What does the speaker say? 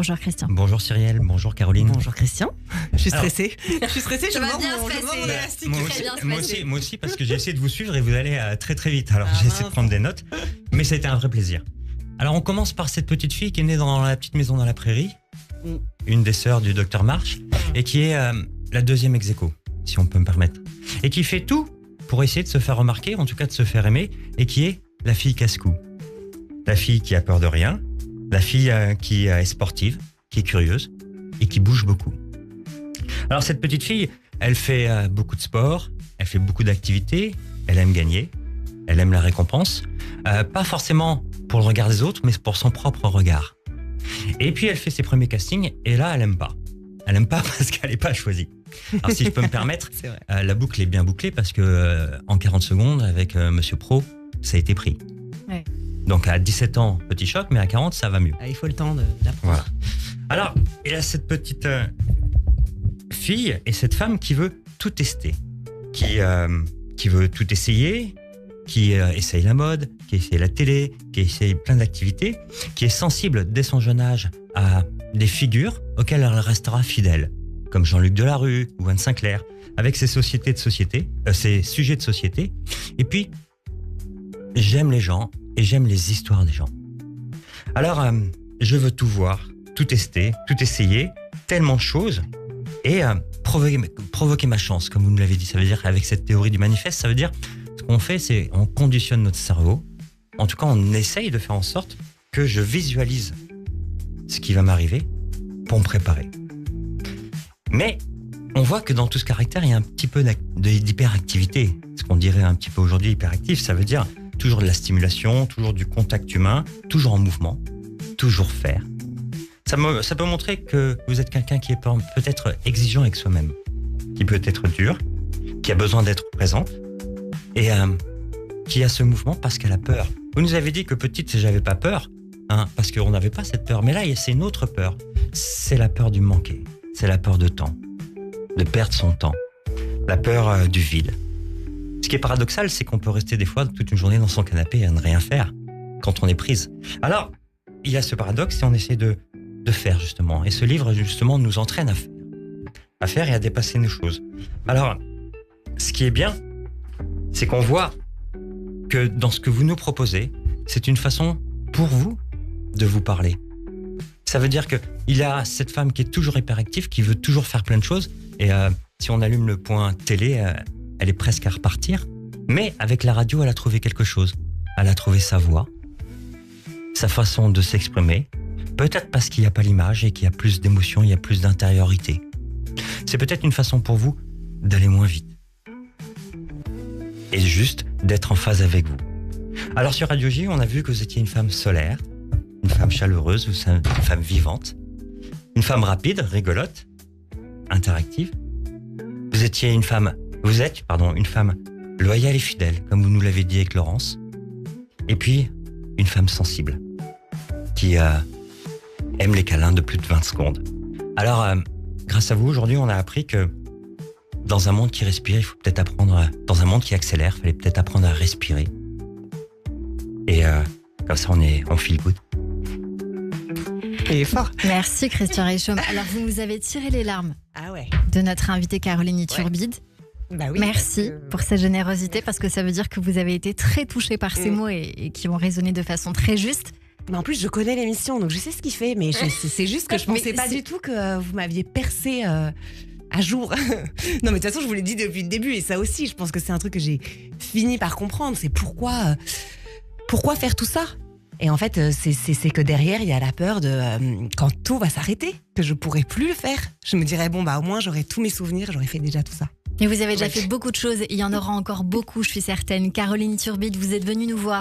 Bonjour Christian. Bonjour Cyrielle, bonjour Caroline. Bonjour Christian. Je suis stressée. Je va bien se mon passer. élastique. Moi aussi, parce que j'ai essayé de vous suivre et vous allez très très vite. Alors j'ai essayé de prendre des notes, mais ça a été un vrai plaisir. Alors on commence par cette petite fille qui est née dans la petite maison dans la prairie, une des sœurs du docteur March, et qui est la deuxième ex-aequo, si on peut me permettre. Et qui fait tout pour essayer de se faire remarquer, en tout cas de se faire aimer, et qui est la fille casse-cou. La fille qui a peur de rien, la fille qui est sportive, qui est curieuse et qui bouge beaucoup. Alors cette petite fille, elle fait beaucoup de sport, elle fait beaucoup d'activités, elle aime gagner, elle aime la récompense, pas forcément pour le regard des autres, mais pour son propre regard. Et puis elle fait ses premiers castings et là elle aime pas. Elle aime pas parce qu'elle n'est pas choisie. Alors si je peux me permettre, la boucle est bien bouclée parce que en 40 secondes avec Monsieur Pro, ça a été pris. Ouais. Donc à 17 ans, petit choc, mais à 40, ça va mieux. Il faut le temps d'apprendre. Voilà. Alors, il y a cette petite fille et cette femme qui veut tout tester, qui veut tout essayer, qui essaye la mode, qui essaye la télé, qui essaye plein d'activités, qui est sensible dès son jeune âge à des figures auxquelles elle restera fidèle, comme Jean-Luc Delarue ou Anne Sinclair, avec ses ses sujets de société. Et puis, j'aime les gens et j'aime les histoires des gens. Alors, je veux tout voir, tout tester, tout essayer, tellement de choses, et provoquer ma chance, comme vous me l'avez dit. Ça veut dire, avec cette théorie du manifeste, ça veut dire, ce qu'on fait, c'est on conditionne notre cerveau. En tout cas, on essaye de faire en sorte que je visualise ce qui va m'arriver pour me préparer. Mais on voit que dans tout ce caractère, il y a un petit peu d'hyperactivité. Ce qu'on dirait un petit peu aujourd'hui hyperactif, ça veut dire toujours de la stimulation, toujours du contact humain, toujours en mouvement, toujours faire. Ça peut montrer que vous êtes quelqu'un qui est peut-être exigeant avec soi-même, qui peut être dur, qui a besoin d'être présente et qui a ce mouvement parce qu'elle a peur. Vous nous avez dit que petite, j'avais pas peur, parce qu'on n'avait pas cette peur. Mais là, c'est une autre peur. C'est la peur du manquer. C'est la peur de temps, de perdre son temps, la peur du vide. Ce qui est paradoxal, c'est qu'on peut rester des fois toute une journée dans son canapé à ne rien faire quand on est prise. Alors, il y a ce paradoxe et on essaie de faire justement. Et ce livre justement nous entraîne à faire et à dépasser nos choses. Alors, ce qui est bien, c'est qu'on voit que dans ce que vous nous proposez, c'est une façon pour vous de vous parler. Ça veut dire qu'il y a cette femme qui est toujours hyperactive, qui veut toujours faire plein de choses. Et si on allume le point télé, elle est presque à repartir. Mais avec la radio, elle a trouvé quelque chose. Elle a trouvé sa voix, sa façon de s'exprimer. Peut-être parce qu'il n'y a pas l'image et qu'il y a plus d'émotion, il y a plus d'intériorité. C'est peut-être une façon pour vous d'aller moins vite. Et juste d'être en phase avec vous. Alors sur Radio J, on a vu que vous étiez une femme solaire, une femme chaleureuse, une femme vivante, une femme rapide, rigolote, interactive. Vous êtes une femme loyale et fidèle, comme vous nous l'avez dit avec Laurence. Et puis, une femme sensible, qui aime les câlins de plus de 20 secondes. Alors, grâce à vous, aujourd'hui, on a appris que dans un monde qui respire, il faut peut-être apprendre, dans un monde qui accélère, il fallait peut-être apprendre à respirer. Et comme ça, on feel good. Et fort. Merci Christian Reichaume. Alors vous nous avez tiré les larmes de notre invitée Caroline Iturbide. Bah oui, merci pour cette générosité parce que ça veut dire que vous avez été très touchée par ces mots et qui ont résonné de façon très juste. Mais en plus, je connais l'émission, donc je sais ce qu'il fait, mais c'est juste que je pensais pas du tout que vous m'aviez percé à jour. Non, mais de toute façon, je vous l'ai dit depuis le début, et ça aussi, je pense que c'est un truc que j'ai fini par comprendre. C'est pourquoi faire tout ça ? Et en fait, c'est que derrière, il y a la peur de quand tout va s'arrêter, que je pourrai plus le faire. Je me dirais, bon, au moins, j'aurai tous mes souvenirs, j'aurais fait déjà tout ça. Et vous avez déjà fait beaucoup de choses, il y en aura encore beaucoup, je suis certaine. Caroline Iturbide, vous êtes venue nous voir.